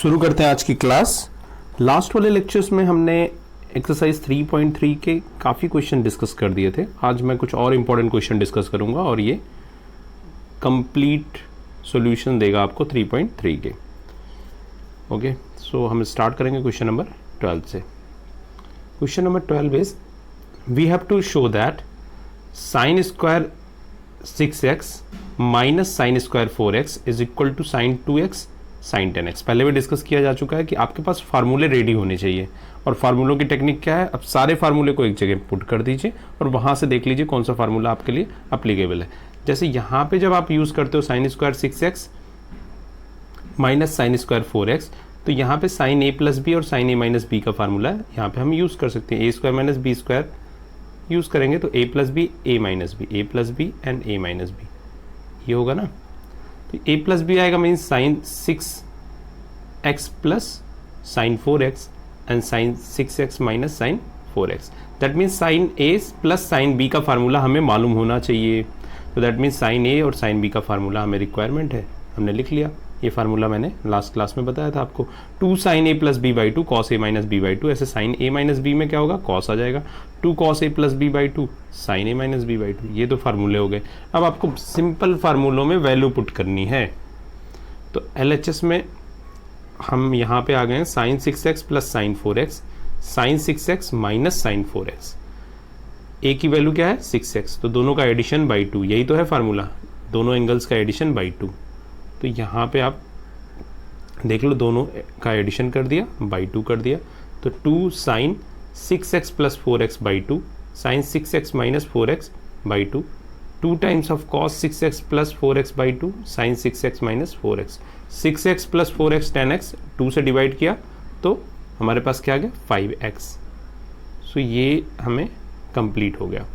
शुरू करते हैं आज की क्लास। लास्ट वाले लेक्चर्स में हमने एक्सरसाइज 3.3 के काफ़ी क्वेश्चन डिस्कस कर दिए थे। आज मैं कुछ और इम्पोर्टेंट क्वेश्चन डिस्कस करूंगा और ये कंप्लीट सॉल्यूशन देगा आपको 3.3 के। ओके, सो हम स्टार्ट करेंगे क्वेश्चन नंबर 12 से। Question number 12 is we have to show that sine square 6x minus sine square 4x is equal to sine 2x sine 10x। पहले भी डिस्कस किया जा चुका है कि आपके पास फार्मूले रेडी होने चाहिए, और फार्मूलों की टेक्निक क्या है, अब सारे फार्मूले को एक जगह पुट कर दीजिए और वहाँ से देख लीजिए कौन सा फार्मूला आपके लिए अप्लीकेबल है। जैसे यहाँ पे जब आप यूज़ करते हो sine square 6x minus sine square 4x, तो यहाँ पे साइन a प्लस बी और साइन a माइनस बी का फार्मूला है, यहाँ पे हम यूज़ कर सकते हैं। a square minus b square use करेंगे तो a plus B a minus b, a plus b and a minus b, ये होगा ना। तो a प्लस बी आएगा means sine 6x plus sine 4x and sign 6x minus sine 4x। That means sine a plus sine b का formula हमें मालूम होना चाहिए। तो दैट मीन्स साइन a और साइन b का फार्मूला हमें रिक्वायरमेंट है, हमने लिख लिया। ये फार्मूला मैंने लास्ट क्लास में बताया था आपको, 2 sine a plus B by 2 cos a minus b by 2। ऐसे साइन a माइनस बी में क्या होगा, कॉस आ जाएगा, 2 cos a plus B by 2 sine a minus b by 2। ये तो फार्मूले हो गए। अब आपको सिंपल फार्मूलों में वैल्यू पुट करनी है। तो LHS में हम यहाँ पे आ गए हैं sine 6x plus sine 4x, sine 6x minus sine 4x। a की वैल्यू क्या है 6x, तो दोनों का एडिशन बाई 2, यही तो है फार्मूला, दोनों एंगल्स का एडिशन बाई 2। तो यहाँ पे आप देख लो, दोनों का एडिशन कर दिया, बाई 2 कर दिया, तो 2 sine 6x plus 4x by 2 sine 6x minus 4x by 2, 2 times of cos 6x plus 4x by 2 sine 6x minus 4x, 6x plus 4x 10x, 2 से डिवाइड किया तो हमारे पास क्या आ गया 5x। सो ये हमें कंप्लीट हो गया।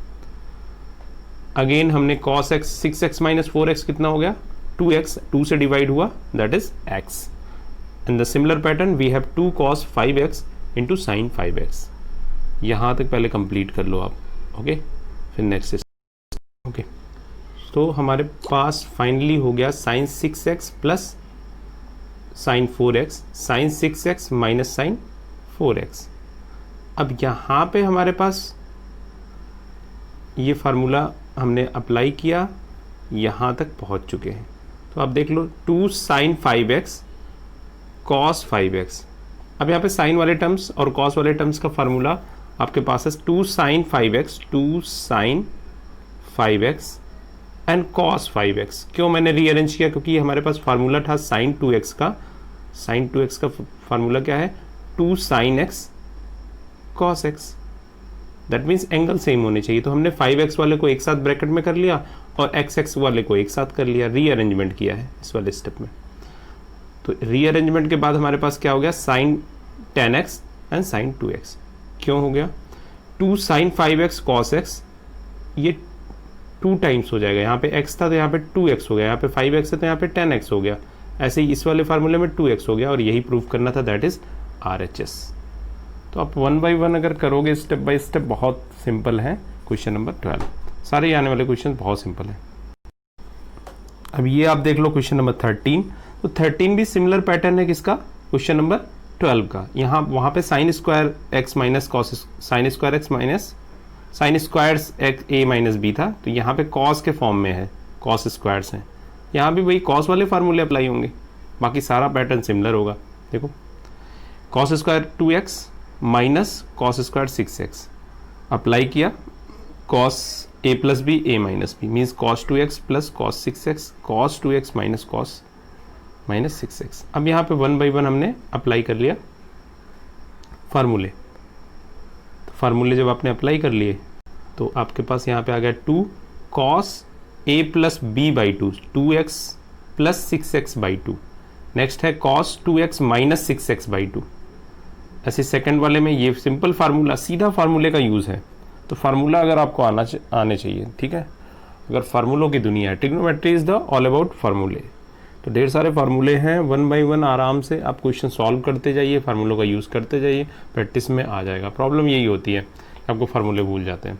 अगेन हमने cos x 6x minus 4x कितना हो गया 2x, 2 से डिवाइड हुआ that is x। In the similar pattern we have 2 cos 5x into sine 5x। यहाँ तक पहले कंप्लीट कर लो आप। ओके, फिर नेक्स्ट। ओके, तो हमारे पास फाइनली हो गया sine 6x plus sine 4x, sine 6x minus sine 4x। अब यहाँ पे हमारे पास ये फार्मूला हमने अप्लाई किया, यहाँ तक पहुँच चुके हैं। तो आप देख लो 2 साइन 5x कॉस 5x। अब यहाँ पे साइन वाले टर्म्स और कॉस वाले टर्म्स का फार्मूला आपके पास है 2 sine 5x, 2 sine 5x and cos 5x। क्यों मैंने रीअरेंज किया, क्योंकि हमारे पास फार्मूला था साइन 2x का। साइन 2x का फार्मूला क्या है 2 sine x cos x। That means angle same होने चाहिए। तो हमने 5x वाले को एक साथ ब्रैकेट में कर लिया और x वाले को एक साथ कर लिया, रीअरेंजमेंट किया है इस वाले स्टेप में। तो रीअरेंजमेंट के बाद हमारे पास क्या हो गया sign 10x and sine 2x। क्यों हो गया 2 साइन 5x कॉस x, ये 2 टाइम्स हो जाएगा। यहाँ पे x था तो यहाँ पे 2x हो गया, यहाँ पे 5x है तो यहाँ पे 10x हो गया। ऐसे ही इस वाले फार्मूले में 2x हो गया और यही प्रूव करना था, दैट इज RHS। तो आप 1 बाई 1 अगर करोगे स्टेप बाय स्टेप, बहुत सिंपल है। क्वेश्चन नंबर 12, सारे आने वाले क्वेश्चन बहुत सिंपल है। अब ये आप देख लो क्वेश्चन नंबर 13। तो 13 भी सिमिलर पैटर्न है किसका, क्वेश्चन नंबर 12 का। यहाँ वहाँ पे sine square x minus cos, sine square x minus sine square a minus b था, तो यहाँ पे कॉस के फॉर्म में है, कॉस स्क्वायर्स हैं। यहाँ भी वही कॉस वाले फार्मूले अप्लाई होंगे, बाकी सारा पैटर्न सिमिलर होगा। देखो cos square 2x minus cos square 6x apply किया, cos a plus B a minus B means cos 2x plus cos 6x, cos 2x minus cos minus 6x। अब यहाँ पे 1 बाई 1 हमने अप्लाई कर लिया फार्मूले। तो फार्मूले जब आपने अप्लाई कर लिए तो आपके पास यहाँ पे आ गया 2 cos a plus B by 2, 2x plus 6x by 2। Next है cos 2x minus 6x by 2। ऐसे सेकंड वाले में ये सिंपल फार्मूला, सीधा फार्मूले का यूज़ है। तो फार्मूला अगर आपको आने चाहिए, ठीक है, अगर फार्मूलों की दुनिया है, trigonometry is the all about फार्मूले। तो ढेर सारे फार्मूले हैं, 1 बाई 1 आराम से आप क्वेश्चन सॉल्व करते जाइए, फार्मूलों का यूज़ करते जाइए, प्रैक्टिस में आ जाएगा। प्रॉब्लम यही होती है कि आपको फार्मूले भूल जाते हैं।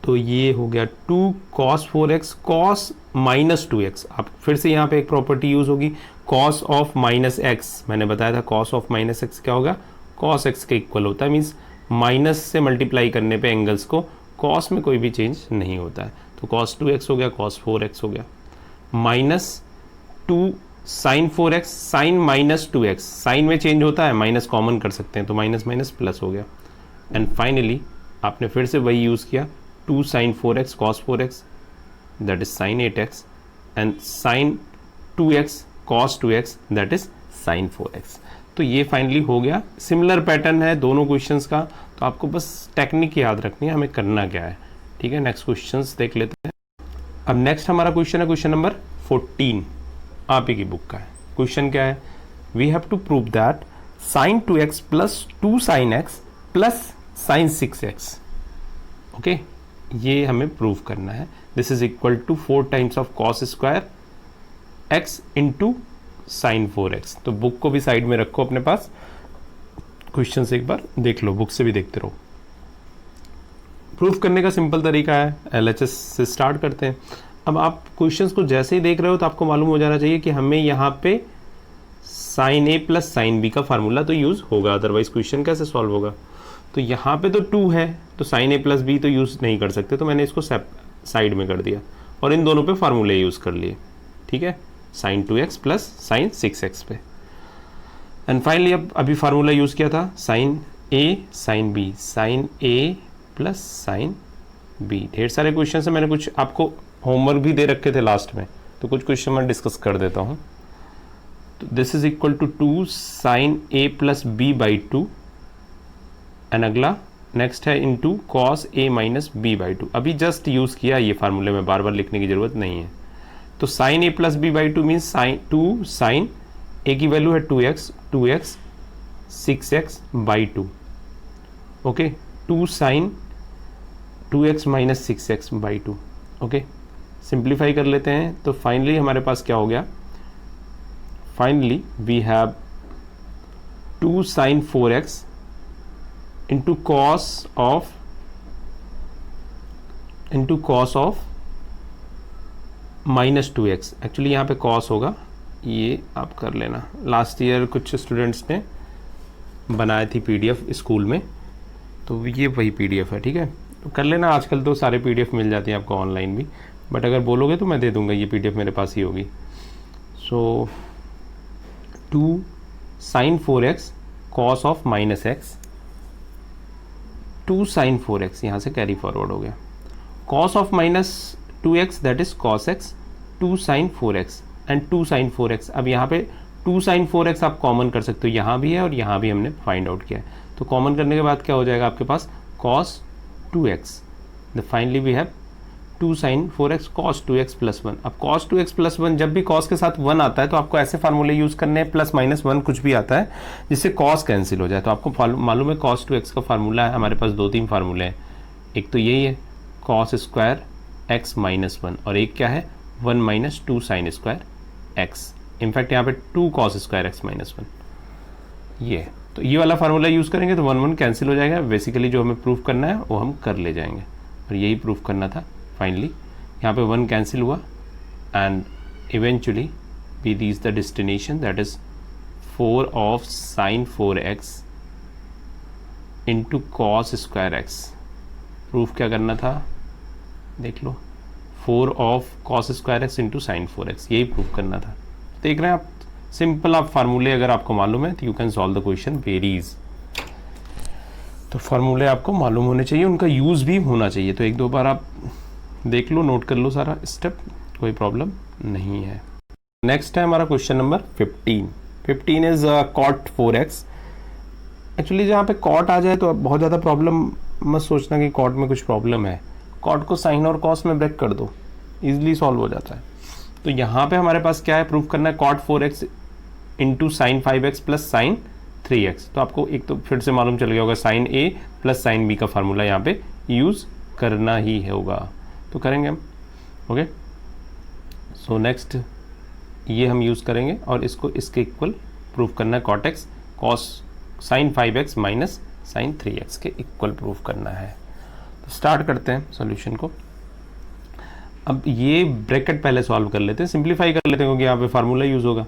तो ये हो गया 2 cos 4x cos minus 2x। आप फिर से यहाँ पे एक प्रॉपर्टी यूज़ होगी, कॉस ऑफ माइनस एक्स, मैंने बताया था कॉस ऑफ माइनस एक्स क्या होगा, कॉस एक्स के इक्वल होता है, मीन्स माइनस से मल्टीप्लाई करने पे एंगल्स को कॉस में कोई भी चेंज नहीं होता है, तो कॉस 2x हो गया, कॉस 4x हो गया, minus 2 sine 4x, sine minus 2x, sine में चेंज होता है, माइनस कॉमन कर सकते हैं तो माइनस माइनस प्लस हो गया, एंड फाइनली आपने फिर से वही यूज़ किया 2 sine 4x cos 4x that is sine 8x and sine 2x cos 2x that is sine 4x। तो ये फाइनली हो गया। सिमिलर पैटर्न है दोनों क्वेश्चंस का, तो आपको बस टेक्निक याद रखनी है, हमें करना क्या है। ठीक है, नेक्स्ट क्वेश्चंस देख लेते हैं। अब नेक्स्ट हमारा क्वेश्चन है क्वेश्चन नंबर 14, आप ही की बुक का है। क्वेश्चन क्या है, we have to prove that sine 2x plus 2 sine x plus sine 6x, okay, ये हमें प्रूव करना है। This is equal to 4 times of cos square x into sine 4x। तो बुक को भी साइड में रखो अपने पास, क्वेश्चन से एक बार देख लो, बुक से भी देखते रहो। प्रूफ करने का सिंपल तरीका है, LHS से स्टार्ट करते हैं। अब आप क्वेश्चंस को जैसे ही देख रहे हो तो आपको मालूम हो जाना चाहिए कि हमें यहाँ पे sine a plus sine b का फार्मूला तो यूज़ होगा, अदरवाइज क्वेश्चन कैसे सॉल्व होगा। तो यहाँ पे तो 2 है, तो साइन a प्लस बी तो यूज़ नहीं कर सकते, तो मैंने इसको साइड में कर दिया और इन दोनों पे फार्मूले यूज़ कर लिए। ठीक है, sign 2x plus sine 6x पे, एंड फाइनली अब अभी फार्मूला यूज़ किया था sine a sine b, sine a plus sine b। ढेर सारे क्वेश्चन है, मैंने कुछ आपको होमवर्क भी दे रखे थे लास्ट में, तो कुछ क्वेश्चन मैं डिस्कस कर देता हूँ। तो this is equal to 2 sine a plus b by 2, and अगला नेक्स्ट है into cos a minus b by 2। अभी जस्ट यूज़ किया ये फार्मूले में, बार बार लिखने की ज़रूरत नहीं है। तो sine a plus b by 2 means sine 2 sine a की वैल्यू है 2x 6x by 2, okay, 2 sine 2x minus 6x by 2, okay. Simplify कर लेते हैं तो फाइनली हमारे पास क्या हो गया, finally we have 2 sine 4x into cos of minus 2x। Actually यहाँ पे कॉस होगा, ये आप कर लेना, लास्ट ईयर कुछ स्टूडेंट्स ने बनाई थी PDF स्कूल में, तो ये वही PDF है। ठीक है, तो कर लेना, आजकल तो सारे PDF मिल जाती हैं आपको ऑनलाइन भी, बट अगर बोलोगे तो मैं दे दूंगा, ये PDF मेरे पास ही होगी। So 2 sine 4x cos of minus x, 2 sine 4x यहाँ से कैरी फॉरवर्ड हो गया, cos of minus 2x that is cos x, 2 sine 4x and 2 sine 4x। अब यहाँ पे 2 साइन 4x आप कॉमन कर सकते हो, यहाँ भी है और यहाँ भी हमने फाइंड आउट किया है, तो कॉमन करने के बाद क्या हो जाएगा आपके पास, cos 2x, the finally we have 2 sine 4x cos 2x plus 1। अब cos 2x प्लस 1, जब भी cos के साथ 1 आता है तो आपको ऐसे फार्मूले यूज़ करने हैं, प्लस माइनस 1 कुछ भी आता है जिससे cos कैंसिल हो जाए। तो आपको मालूम है cos 2x का फार्मूला है, हमारे पास 2-3 फार्मूले हैं, एक तो यही है cos स्क्वायर x माइनस 1, और एक क्या है 1 minus 2 sine square x, in fact यहाँ पे 2 cos स्क्वायर x माइनस 1, ये तो ये वाला फार्मूला यूज़ करेंगे तो 1 1 कैंसिल हो जाएगा। बेसिकली जो हमें प्रूफ करना है वो हम कर ले जाएंगे, और यही प्रूफ करना था। फाइनली यहाँ पे 1 कैंसिल हुआ and eventually we reach the destination that is 4 of sine 4x into cos square x। Proof क्या करना था देख लो, 4 of cos square x into sine 4x, यही प्रूफ करना था। देख रहे हैं आप, सिंपल आप फार्मूले अगर आपको मालूम है तो you can solve the question very is. तो फार्मूले आपको मालूम होने चाहिए, उनका यूज़ भी होना चाहिए, तो 1-2 बार आप देख लो, नोट कर लो सारा स्टेप, कोई प्रॉब्लम नहीं है। नेक्स्ट है हमारा question number 15 is cot 4x। Actually जहाँ पे कॉट आ जाए तो बहुत ज़्यादा प्रॉब्लम मत सोचना कि कॉट में कुछ प्रॉब्लम है, कॉट को साइन और कॉस में ब्रेक कर दो, ईजिली सॉल्व हो जाता है। तो यहाँ पे हमारे पास क्या है, प्रूफ करना है cot 4x into sine 5x plus sine 3x। तो आपको एक तो फिर से मालूम चल गया होगा sine a plus sine b का फार्मूला यहाँ पे यूज़ करना ही होगा, तो करेंगे हम, ओके। सो नेक्स्ट ये हम यूज़ करेंगे और इसको इसके इक्वल प्रूफ करना है, cot x cos sine 5x minus sine 3x के इक्वल प्रूफ करना है। तो स्टार्ट करते हैं सॉल्यूशन को। अब ये ब्रैकेट पहले सॉल्व कर लेते हैं, सिंप्लीफाई कर लेते हैं क्योंकि यहाँ पे फार्मूला यूज़ होगा।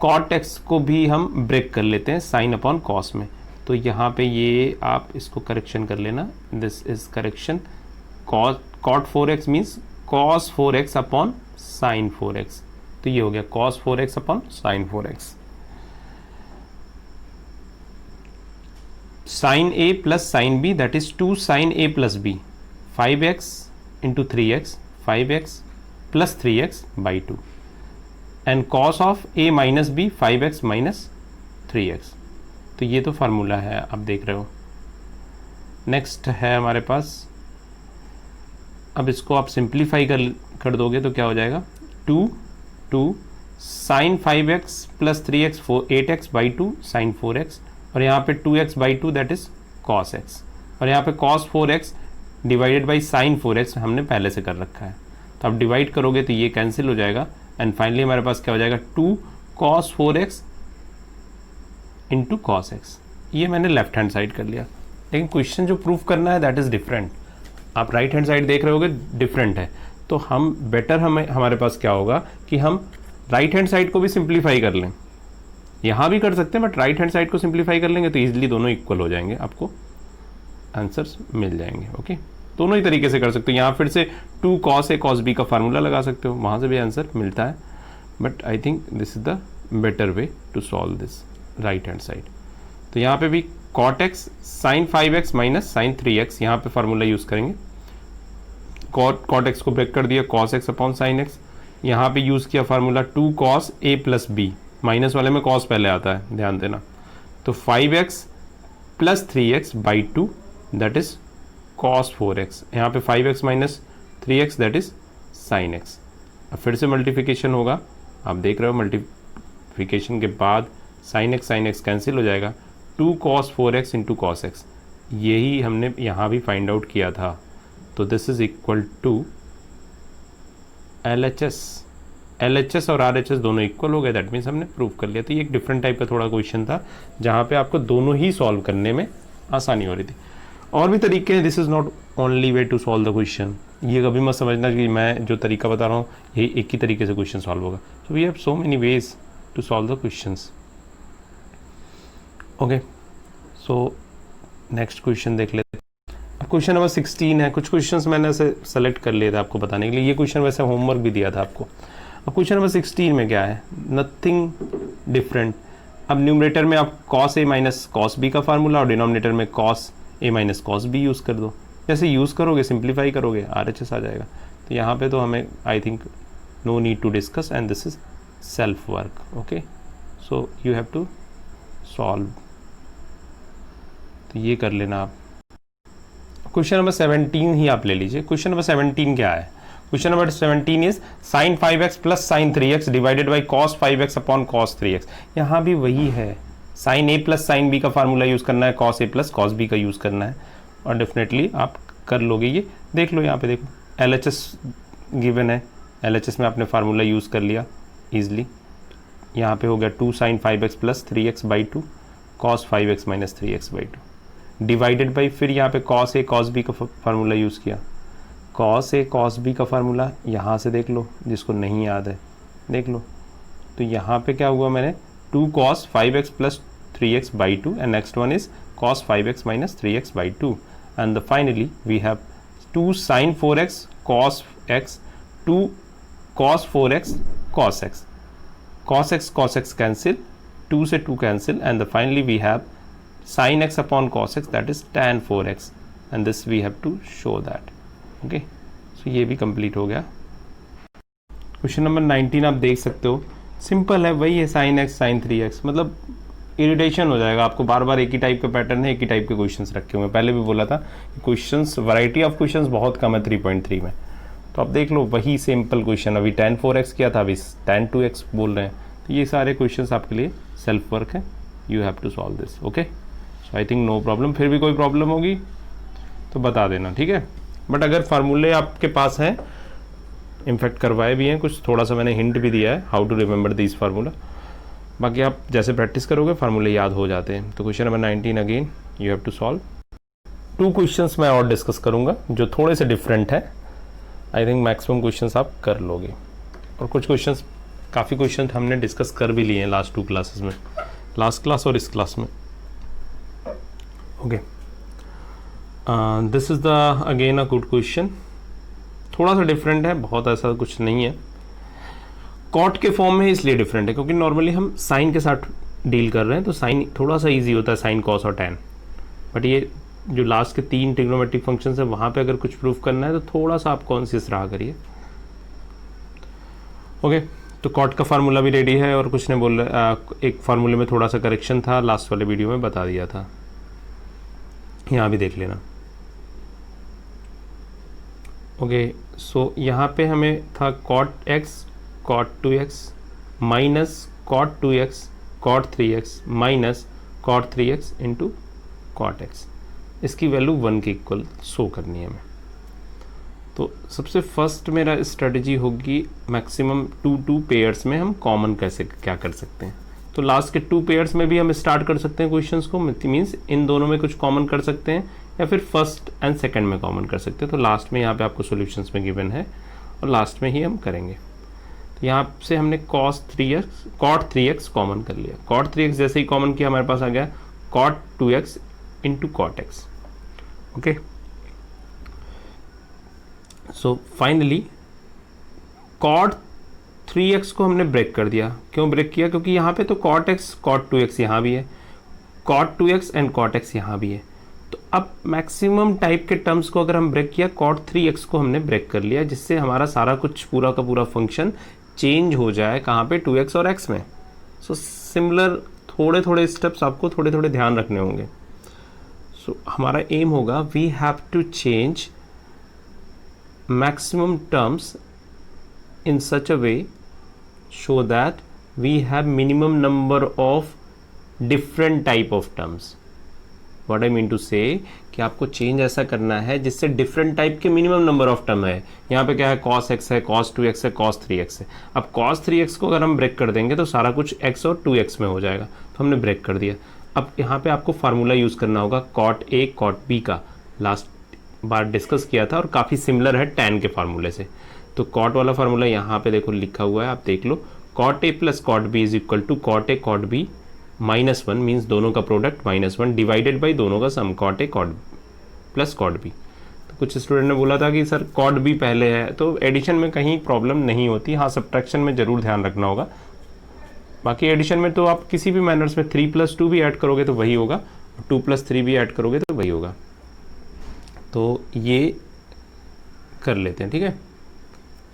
कॉट एक्स को भी हम ब्रेक कर लेते हैं साइन अपॉन कॉस में, तो यहाँ पे ये आप इसको करेक्शन कर लेना, this is correction, cot 4x means cos 4x upon sine 4x, तो ये हो गया cos 4x upon sine 4x। Sine a plus sine b that is 2 sine a plus b, 5x into 3x, 5x plus 3x by 2, and cos of a minus b 5x minus 3x, तो ये तो formula है आप देख रहे हो। Next है हमारे पास, अब इसको आप सिंप्लीफाई कर दोगे तो क्या हो जाएगा, 2 sine 5x plus 3x 8x by 2 sine 4x, और यहाँ पे 2x by 2 that is cos x, और यहाँ पे cos 4x divided by sine 4x हमने पहले से कर रखा है, तो आप डिवाइड करोगे तो ये कैंसिल हो जाएगा, एंड फाइनली हमारे पास क्या हो जाएगा 2 cos 4x into cos x. ये मैंने लेफ्ट हैंड साइड कर लिया, लेकिन क्वेश्चन जो प्रूफ करना है दैट इज़ डिफरेंट। आप राइट हैंड साइड देख रहे होगे डिफरेंट है, तो हम बेटर हमारे पास क्या होगा कि हम राइट हैंड साइड को भी सिंप्लीफाई कर लें, यहाँ भी कर सकते हैं बट राइट हैंड साइड को सिंप्लीफाई कर लेंगे तो ईजिली दोनों इक्वल हो जाएंगे, आपको आंसर्स मिल जाएंगे। ओके, दोनों ही तरीके से कर सकते हो, यहाँ फिर से 2 cos a cos b का फार्मूला लगा सकते हो, वहाँ से भी आंसर मिलता है, but I think this is the better way to solve this right hand side. तो यहाँ पे भी cot x sine 5x minus sine 3x, यहाँ पे फार्मूला यूज करेंगे, cot x को ब्रेक कर दिया cos x upon sine x, यहाँ पे यूज किया formula 2 cos a plus b, माइनस वाले में cos पहले आता है ध्यान देना, तो 5x plus 3x by 2 that is cos 4x, यहाँ पे 5x minus 3x that is sign x। अब फिर से मल्टीप्लिकेशन होगा, आप देख रहे हो मल्टीप्लिकेशन के बाद साइन x कैंसिल हो जाएगा, 2 cos 4x into cos x, यही हमने यहाँ भी फाइंड आउट किया था, तो this is equal to LHS और RHS दोनों इक्वल हो गए, दैट मीन्स हमने प्रूव कर लिया। तो ये एक डिफरेंट टाइप का थोड़ा क्वेश्चन था जहाँ पे आपको दोनों ही सॉल्व करने में आसानी हो रही थी। और भी तरीके हैं, this is not only way to solve the question, ये कभी मत समझना कि मैं जो तरीका बता रहा हूँ यही एक ही तरीके से क्वेश्चन सॉल्व होगा, so we have so many ways to solve the questions. Okay, so next question देख लेते हैं। अब क्वेश्चन नंबर 16 है, कुछ क्वेश्चंस मैंने ऐसे सेलेक्ट कर लिए थे आपको बताने के लिए, ये क्वेश्चन वैसे होमवर्क भी दिया था आपको। अब क्वेश्चन नंबर 16 में क्या है, नथिंग डिफरेंट। अब न्यूमरेटर में आप cos a minus cos b का फार्मूला और डिनोमिनेटर में cos a minus cos b use कर दो, जैसे यूज़ करोगे सिंप्लीफाई करोगे RHS आ जाएगा। तो यहाँ पे तो हमें I think no need to discuss and this is self work. Okay, so you have to solve, तो ये कर लेना आप। क्वेश्चन नंबर 17 ही आप ले लीजिए। क्वेश्चन नंबर 17 क्या है, question number 17 is sine 5x plus sine 3x divided by cos 5x upon cos 3x। यहाँ भी वही है, sine a plus sine b का फार्मूला यूज़ करना है, cos a plus cos b का यूज़ करना है, और डेफिनेटली आप कर लोगे। ये देख लो, यहाँ पे देखो LHS गिवन है, LHS में आपने फार्मूला यूज़ कर लिया ईजिली, यहाँ पे हो गया 2 sine 5x plus 3x by 2 cos 5x minus 3x by 2 divided by, फिर यहाँ पे cos a cos b का फार्मूला यूज़ किया, cos a cos b का फार्मूला यहाँ से देख लो, जिसको नहीं याद है देख लो। तो यहाँ पे क्या हुआ, मैंने 2 cos 5x plus 3x by 2 and next one is cos 5x minus 3x by 2 and finally we have 2 sin 4x cos x, 2 cos 4x cos x, cos x cancel, 2 से 2 cancel and finally we have sin x upon cos x that is tan 4x and this we have to show that. Okay, so ये भी complete हो गया। Question number 19 आप देख सकते हो, simple है, वही है sin x sin 3x, मतलब इरिटेशन हो जाएगा आपको, बार बार एक ही टाइप का पैटर्न है, एक ही टाइप के क्वेश्चंस रखे हुए हैं। पहले भी बोला था कि क्वेश्चंस वैरायटी ऑफ क्वेश्चंस बहुत कम है 3.3 में, तो आप देख लो वही सिंपल क्वेश्चन, अभी tan 4x किया था, अभी tan 2x बोल रहे हैं, तो ये सारे क्वेश्चंस आपके लिए सेल्फ वर्क है, you have to solve this. Okay, so I think no problem. फिर भी कोई प्रॉब्लम होगी तो बता देना, ठीक है। बट अगर फार्मूले आपके पास हैं, इनफैक्ट करवाए भी हैं कुछ, थोड़ा सा मैंने हिंट भी दिया है how to remember this formula, बाकी आप जैसे प्रैक्टिस करोगे फार्मूले याद हो जाते हैं। तो question number 19 again you have to solve. 2 questions मैं और डिस्कस करूंगा जो थोड़े से डिफरेंट है, आई थिंक मैक्सिमम क्वेश्चंस आप कर लोगे, और कुछ क्वेश्चंस काफ़ी क्वेश्चन हमने डिस्कस कर भी लिए हैं लास्ट 2 क्लासेस में, लास्ट क्लास और इस क्लास में। Okay, this is the again a good question, थोड़ा सा डिफरेंट है, बहुत ऐसा कुछ नहीं है। कॉट के फॉर्म में इसलिए डिफरेंट है क्योंकि नॉर्मली हम साइन के साथ डील कर रहे हैं, तो साइन थोड़ा सा इजी होता है, साइन, कॉस और टैन। बट ये जो लास्ट के 3 ट्रिग्नोमेट्रिक फंक्शंस है वहाँ पे अगर कुछ प्रूफ करना है तो थोड़ा सा आप कॉन्शियस रहा करिए। ओके, तो कॉट का फार्मूला भी रेडी है और कुछ ने बोल एक फार्मूले में थोड़ा सा करेक्शन था, लास्ट वाले वीडियो में बता दिया था, यहाँ भी देख लेना। ओके, सो यहाँ पे हमें था cot x cot 2x minus cot 2x cot 3x minus cot 3x into cot x, इसकी वैल्यू 1 के इक्वल शो करनी है हमें। तो सबसे फर्स्ट मेरा स्ट्रेटजी होगी मैक्सिमम 2 पेयर्स में हम कॉमन कैसे क्या कर सकते हैं। तो लास्ट के 2 पेयर्स में भी हम स्टार्ट कर सकते हैं क्वेश्चंस को, मीन्स इन दोनों में कुछ कॉमन कर सकते हैं या फिर फर्स्ट एंड सेकंड में कॉमन कर सकते हैं। तो लास्ट में यहाँ पे आपको सॉल्यूशंस में गिवन है और लास्ट में ही हम करेंगे। तो यहाँ से हमने cos 3x cot 3x common कर लिया, cot 3x जैसे ही कॉमन किया हमारे पास आ गया cot 2x into cot x। Okay, so finally cot 3x को हमने ब्रेक कर दिया। क्यों ब्रेक किया? क्योंकि यहाँ पे तो cot x cot 2x यहाँ भी है, cot 2x and cot x यहाँ भी है। तो अब मैक्सिमम टाइप के टर्म्स को अगर हम ब्रेक किया, cot 3x को हमने ब्रेक कर लिया, जिससे हमारा सारा कुछ पूरा का पूरा फंक्शन चेंज हो जाए कहाँ पे, 2x और x में। सो सिमिलर थोड़े थोड़े स्टेप्स आपको थोड़े थोड़े ध्यान रखने होंगे। सो हमारा एम होगा we have to change maximum terms in such a way so that we have minimum number of different type of terms. What I mean to say कि आपको चेंज ऐसा करना है जिससे डिफरेंट टाइप के मिनिमम नंबर ऑफ टर्म है। यहाँ पे क्या है, cos x है, cos 2x है, cos 3x है। अब cos 3x को अगर हम ब्रेक कर देंगे तो सारा कुछ x और 2x में हो जाएगा, तो हमने ब्रेक कर दिया। अब यहाँ पे आपको फार्मूला यूज़ करना होगा cot a cot b का, लास्ट बार डिस्कस किया था और काफ़ी सिमिलर है tan के फार्मूले से। तो कॉट वाला फार्मूला यहाँ पे देखो लिखा हुआ है, आप देख लो, cot A plus cot B is equal to cot A cot B minus 1, means दोनों का प्रोडक्ट -1 डिवाइडेड बाई दोनों का sum, cot A cot plus cot B. तो कुछ स्टूडेंट ने बोला था कि सर कॉट बी पहले है, तो एडिशन में कहीं प्रॉब्लम नहीं होती, हाँ सब्ट्रैक्शन में ज़रूर ध्यान रखना होगा। बाकी एडिशन में तो आप किसी भी मैनर्स में 3 + 2 भी ऐड करोगे तो वही होगा, 2 + 3 भी ऐड करोगे तो वही होगा। तो ये कर लेते हैं, ठीक है।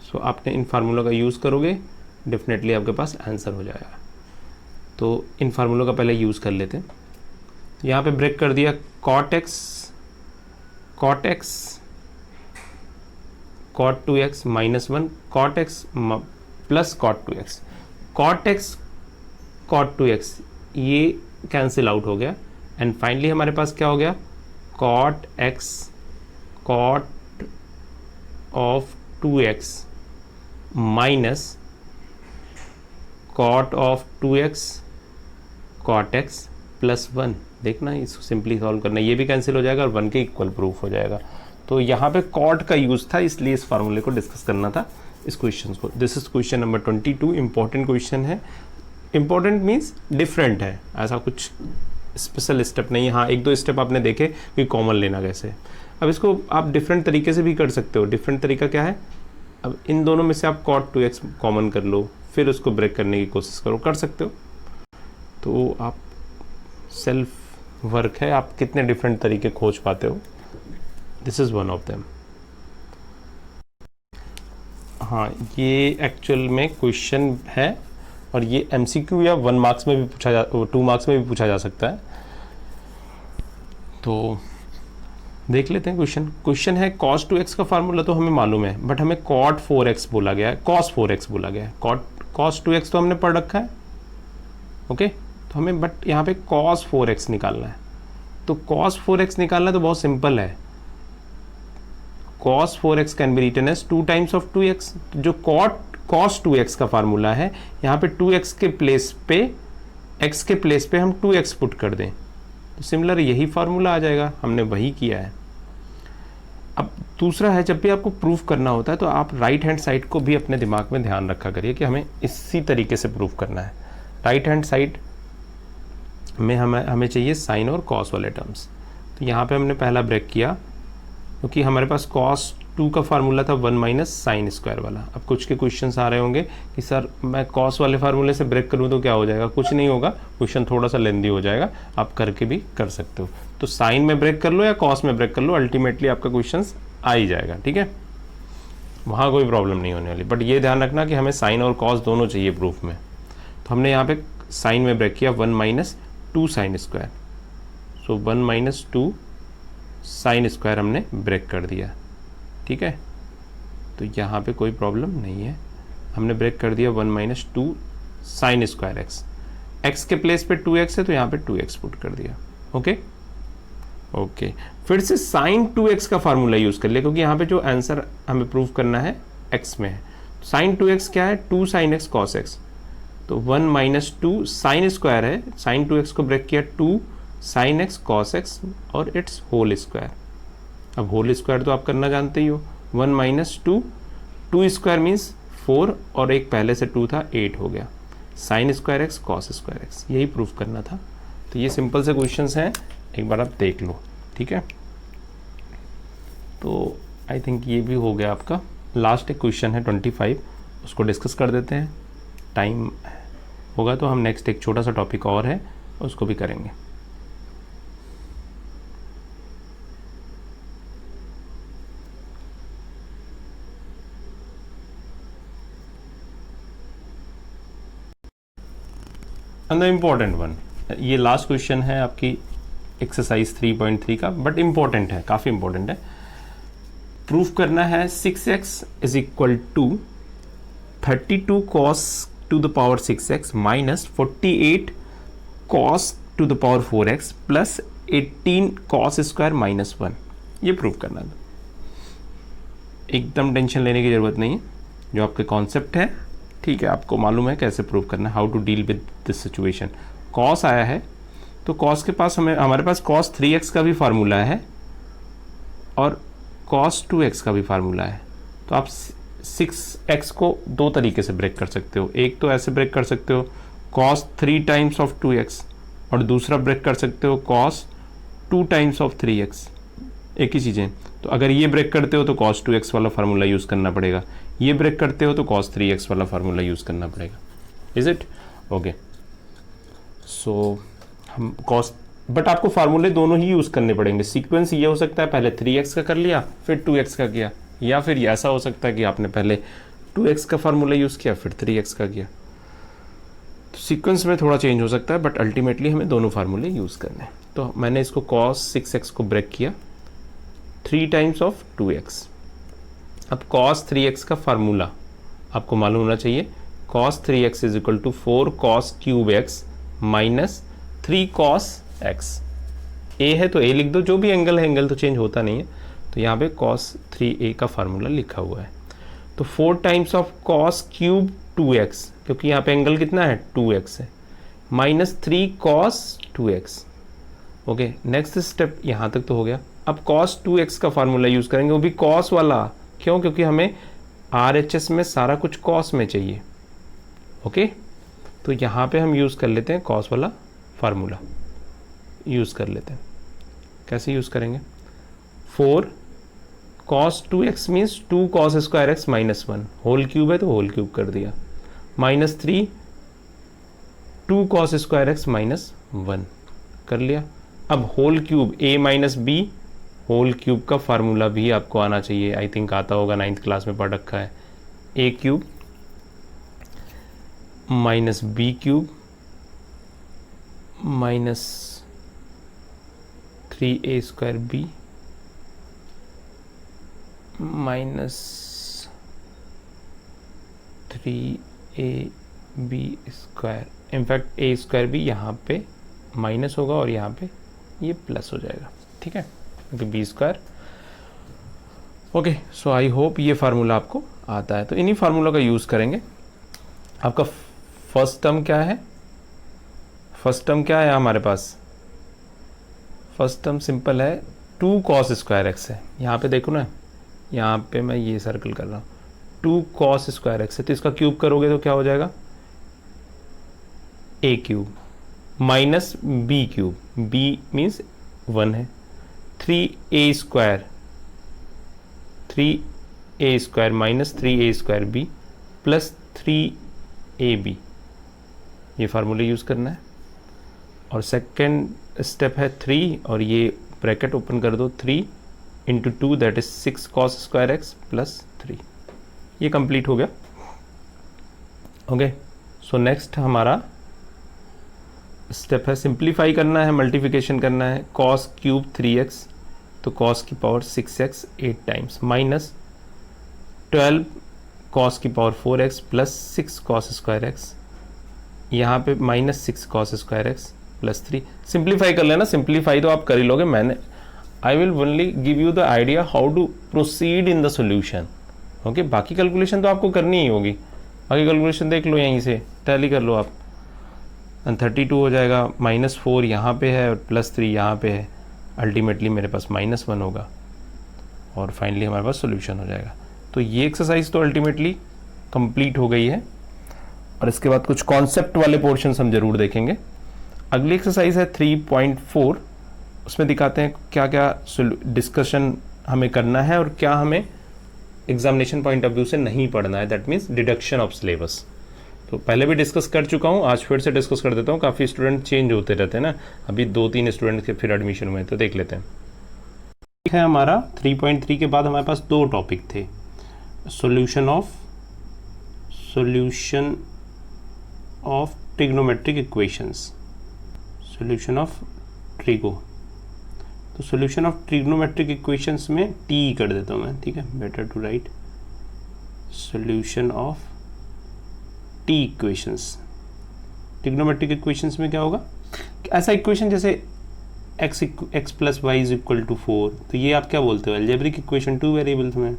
सो आपने इन फार्मूलों का यूज़ करोगे, डेफिनेटली आपके पास आंसर हो जाएगा। तो इन फार्मूलों का पहले यूज़ कर लेते हैं। तो यहाँ पे ब्रेक कर दिया, cot x cot 2x -1 cot x plus cot 2x, cot 2x ये कैंसिल आउट हो गया एंड फाइनली हमारे पास क्या हो गया, cot x cot of 2x minus cot of 2x cot x plus 1। देखना इसको सिंपली सॉल्व करना, ये भी कैंसिल हो जाएगा और 1 के इक्वल प्रूफ हो जाएगा। तो यहाँ पे cot का यूज़ था, इसलिए इस फार्मूले को डिस्कस करना था, इस क्वेश्चन को। This is question number 22, important question है। इंपॉर्टेंट मीन्स डिफरेंट है, ऐसा कुछ स्पेशल स्टेप नहीं है। हाँ, 1-2 स्टेप आपने देखे कि कॉमन लेना कैसे। अब इसको आप डिफरेंट तरीके से भी कर सकते हो। डिफरेंट तरीका क्या है, अब इन दोनों में से आप cot 2x कॉमन कर लो, फिर उसको ब्रेक करने की कोशिश करो, कर सकते हो। तो आप सेल्फ वर्क है, आप कितने डिफरेंट तरीके खोज पाते हो, this is one of them. हाँ, ये एक्चुअल में क्वेश्चन है और ये MCQ या 1 मार्क्स में भी पूछा 2 मार्क्स में भी पूछा जा सकता है। तो देख लेते हैं क्वेश्चन है cos 2x का फार्मूला तो हमें मालूम है, बट हमें cot 4x बोला गया है, cos 4x बोला गया है। cos 2x तो हमने पढ़ रखा है, ओके। तो हमें बट यहाँ पे cos 4x निकालना है। तो cos 4x निकालना तो बहुत सिंपल है, cos 4x can be written as 2 times of 2x। जो cos 2x का फार्मूला है, यहाँ पे 2x के प्लेस पे, x के प्लेस पे हम 2x पुट कर दें तो सिमिलर यही फार्मूला आ जाएगा, हमने वही किया है। अब दूसरा है, जब भी आपको प्रूफ करना होता है तो आप राइट हैंड साइड को भी अपने दिमाग में ध्यान रखा करिए कि हमें इसी तरीके से प्रूफ करना है। राइट हैंड साइड में हमें चाहिए साइन और कॉस वाले टर्म्स। तो यहाँ पे हमने पहला ब्रेक किया क्योंकि हमारे पास कॉस 2 का फार्मूला था 1 माइनस साइन स्क्वायर वाला। अब कुछ के क्वेश्चंस आ रहे होंगे कि सर मैं कॉस वाले फार्मूले से ब्रेक करूँ तो क्या हो जाएगा? कुछ नहीं होगा, क्वेश्चन थोड़ा सा लेंदी हो जाएगा, आप करके भी कर सकते हो। तो साइन में ब्रेक कर लो या कॉस में ब्रेक कर लो, अल्टीमेटली आपका क्वेश्चन आ ही जाएगा, ठीक है, वहाँ कोई प्रॉब्लम नहीं होने वाली। बट ये ध्यान रखना कि हमें साइन और कॉस दोनों चाहिए प्रूफ में। तो हमने यहाँ पे साइन में ब्रेक किया 1 माइनस 2 साइन स्क्वायर, सो 1 माइनस 2 साइन स्क्वायर हमने ब्रेक कर दिया, ठीक है। तो यहाँ पे कोई प्रॉब्लम नहीं है, हमने ब्रेक कर दिया 1 minus 2 sine square x. X के प्लेस पे 2x है तो यहाँ पे 2x पुट कर दिया, ओके ओके। फिर से साइन 2x का फार्मूला यूज़ कर लिया क्योंकि यहाँ पे जो आंसर हमें प्रूव करना है x में है। साइन 2x क्या है? 2 साइन एक्स कॉस एक्स। तो 1 माइनस 2 साइन स्क्वायर है, साइन 2x को ब्रेक किया 2 साइन एक्स कॉस एक्स और इट्स होल स्क्वायर। अब होल स्क्वायर तो आप करना जानते ही हो, 1 माइनस 2 2 स्क्वायर मीन्स 4 और एक पहले से 2 था 8 हो गया, sine square x cos square x, यही प्रूफ करना था। तो ये सिंपल से क्वेश्चंस हैं, एक बार आप देख लो, ठीक है। तो आई थिंक ये भी हो गया आपका। लास्ट एक क्वेश्चन है 25, उसको डिस्कस कर देते हैं, टाइम होगा तो हम नेक्स्ट एक छोटा सा टॉपिक और है उसको भी करेंगे। एंड द इम्पॉर्टेंट वन, ये लास्ट क्वेश्चन है आपकी एक्सरसाइज 3.3 का, बट इम्पॉर्टेंट है, काफ़ी इम्पॉर्टेंट है। प्रूफ करना है 6x is equal to 32 cos to the power 6x minus 48 cos to the power 4x plus 18 cos square minus 1। ये प्रूफ करना है, एकदम टेंशन लेने की ज़रूरत नहीं है, जो आपके कॉन्सेप्ट है ठीक है, आपको मालूम है कैसे प्रूव करना है, how to deal with this situation. Cos आया है तो कॉस के पास हमारे पास कॉस 3x का भी फार्मूला है और कॉस 2x का भी फार्मूला है। तो आप 6x को दो तरीके से ब्रेक कर सकते हो, एक तो ऐसे ब्रेक कर सकते हो कॉस 3 टाइम्स ऑफ 2x और दूसरा ब्रेक कर सकते हो कॉस 2 टाइम्स ऑफ 3x, एक ही चीज़ें। तो अगर ये ब्रेक करते हो तो cos 2x वाला फार्मूला यूज़ करना पड़ेगा, ये ब्रेक करते हो तो cos 3x वाला फार्मूला यूज़ करना पड़ेगा, इज इट ओके। सो हम cos, बट आपको फार्मूले दोनों ही यूज़ करने पड़ेंगे। सीक्वेंस ये हो सकता है पहले 3x का कर लिया फिर 2x का किया, या फिर ऐसा हो सकता है कि आपने पहले 2x का फार्मूला यूज़ किया फिर 3x का किया। तो सीक्वेंस में थोड़ा चेंज हो सकता है बट अल्टीमेटली हमें दोनों फार्मूले यूज़ करने हैं। तो मैंने इसको cos 6x को ब्रेक किया 3 टाइम्स ऑफ 2x। अब cos 3x का फार्मूला आपको मालूम होना चाहिए, cos 3x is equal to 4 cos cube x minus 3 cos x। a है तो a लिख दो, जो भी एंगल है, एंगल तो चेंज होता नहीं है, तो यहाँ पे cos 3a का फार्मूला लिखा हुआ है। तो 4 times of cos cube 2x, क्योंकि यहाँ पे एंगल कितना है 2x है, minus 3 cos 2x। Okay, next step यहाँ तक तो हो गया। अब cos 2x का फार्मूला यूज़ करेंगे, वो भी cos वाला, क्यों? क्योंकि हमें RHS में सारा कुछ cos में चाहिए, ओके। तो यहाँ पे हम यूज़ कर लेते हैं cos वाला फार्मूला यूज़ कर लेते हैं। कैसे यूज़ करेंगे? 4 cos 2x means 2 cos square x minus 1, whole cube है तो होल क्यूब कर दिया, minus 3 2 cos square x minus 1 कर लिया। अब whole cube a minus b, whole cube का फार्मूला भी आपको आना चाहिए, आई थिंक आता होगा, 9th क्लास में पढ़ रखा है। a cube minus B cube minus 3a square b minus 3ab square. In fact a square भी यहाँ पे माइनस होगा और यहाँ पे ये प्लस हो जाएगा, ठीक है, क्योंकि b square. Okay, so I hope ये फार्मूला आपको आता है। तो इन्हीं फार्मूला का यूज़ करेंगे। आपका फर्स्ट टर्म क्या है? फर्स्ट टर्म क्या है हमारे पास? फर्स्ट टर्म सिंपल है 2 cos स्क्वायर एक्स है। यहाँ पे देखो ना, यहाँ पे मैं ये सर्कल कर रहा हूँ, 2 cos स्क्वायर एक्स है, तो इसका क्यूब करोगे तो क्या हो जाएगा, A cube minus B cube, B means 1 है, 3a square minus 3a square B plus 3ab, ये फार्मूला यूज़ करना है। और सेकेंड स्टेप है 3, और ये ब्रैकेट ओपन कर दो, 3 into 2 that is 6 cos square x plus 3, ये कंप्लीट हो गया। ओके, सो नेक्स्ट हमारा स्टेप है सिंप्लीफाई करना है, मल्टीप्लिकेशन करना है, cos क्यूब 3x, तो cos की power 6x 8 times minus 12 cos की power 4x plus 6 cos square x, यहाँ पे minus 6 cos square x plus 3। Simplify कर लेना, सिंप्लीफाई तो आप कर ही लोगे, मैंने I will only give you the idea how to proceed in the solution. Okay, बाकी कैलकुलेशन तो आपको करनी ही होगी, बाकी कैलकुलेशन देख लो, यहीं से टैली कर लो आप। 32 हो जाएगा, -4 यहाँ पे है और +3 यहाँ पे है, अल्टीमेटली मेरे पास -1 होगा और फाइनली हमारे पास सोल्यूशन हो जाएगा। तो ये एक्सरसाइज तो अल्टीमेटली कंप्लीट हो गई है, और इसके बाद कुछ कॉन्सेप्ट वाले पोर्शन हम जरूर देखेंगे। अगली एक्सरसाइज है 3.4, उसमें दिखाते हैं क्या क्या डिस्कशन हमें करना है और क्या हमें एग्जामिनेशन पॉइंट ऑफ व्यू से नहीं पढ़ना है, that means deduction of syllabus. तो पहले भी डिस्कस कर चुका हूँ, आज फिर से डिस्कस कर देता हूँ, काफ़ी स्टूडेंट चेंज होते रहते हैं ना, अभी 2-3 स्टूडेंट के फिर एडमिशन हुए, तो देख लेते हैं। ठीक है, हमारा 3.3 के बाद हमारे पास 2 टॉपिक थे, solution of trigonometric equations, solution of trigo. तो सॉल्यूशन ऑफ ट्रिग्नोमेट्रिक इक्वेशंस में टी कर देता हूँ मैं, ठीक है, better to write solution of T equations. Trigonometric equations में क्या होगा, ऐसा इक्वेशन जैसे x plus y is equal to 4, तो ये आप क्या बोलते हो, अलजेब्रिक इक्वेशन 2 वेरिएबल्स में।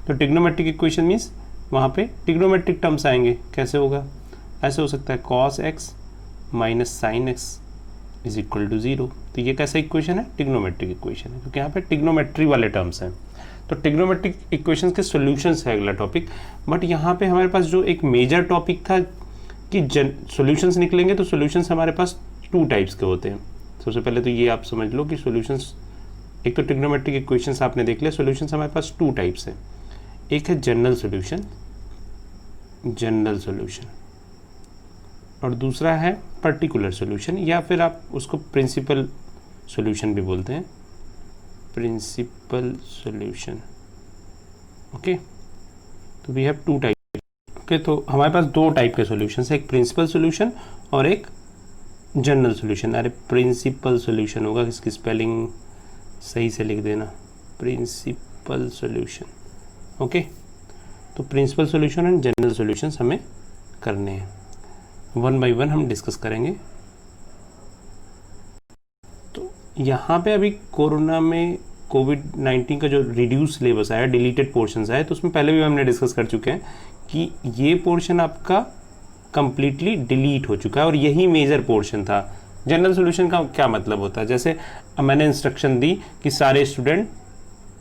तो ट्रिग्नोमेट्रिक इक्वेशन मीन्स वहाँ पे ट्रिग्नोमेट्रिक टर्म्स आएंगे, कैसे होगा, ऐसे हो सकता है cos x minus sine x is equal to 0। तो ये कैसा इक्वेशन है, ट्रिग्नोमेट्रिक इक्वेशन है, क्योंकि यहाँ पे ट्रिग्नोमेट्री वाले टर्म्स हैं। तो ट्रिग्नोमेट्रिक इक्वेशंस के सॉल्यूशंस है अगला टॉपिक। बट यहाँ पे हमारे पास जो एक मेजर टॉपिक था कि सॉल्यूशंस निकलेंगे, तो सॉल्यूशंस हमारे पास 2 टाइप्स के होते हैं। सबसे पहले तो ये आप समझ लो कि सॉल्यूशंस, एक तो ट्रिग्नोमेट्रिक इक्वेशंस आपने देख लिया, सॉल्यूशंस हमारे पास 2 टाइप्स हैं, एक है जनरल सॉल्यूशन और दूसरा है पर्टिकुलर सॉल्यूशन, या फिर आप उसको प्रिंसिपल सॉल्यूशन भी बोलते हैं, प्रिंसिपल सॉल्यूशन। ओके, तो वी हैव 2 टाइप। ओके, तो हमारे पास 2 टाइप के सॉल्यूशन है, एक प्रिंसिपल सॉल्यूशन और एक जनरल सॉल्यूशन। अरे प्रिंसिपल सॉल्यूशन होगा, इसकी स्पेलिंग सही से लिख देना, प्रिंसिपल सॉल्यूशन। ओके, तो principal solution and general solutions हमें करने हैं, 1 बाय 1 हम डिस्कस करेंगे। तो यहाँ पे अभी कोरोना में कोविड-19 का जो रिड्यूस सिलेबस आया, डिलीटेड पोर्शंस आए, तो उसमें पहले भी हमने डिस्कस कर चुके हैं कि ये पोर्शन आपका कंप्लीटली डिलीट हो चुका है और यही मेजर पोर्शन था। जनरल सॉल्यूशन का क्या मतलब होता है, जैसे मैंने इंस्ट्रक्शन दी कि सारे स्टूडेंट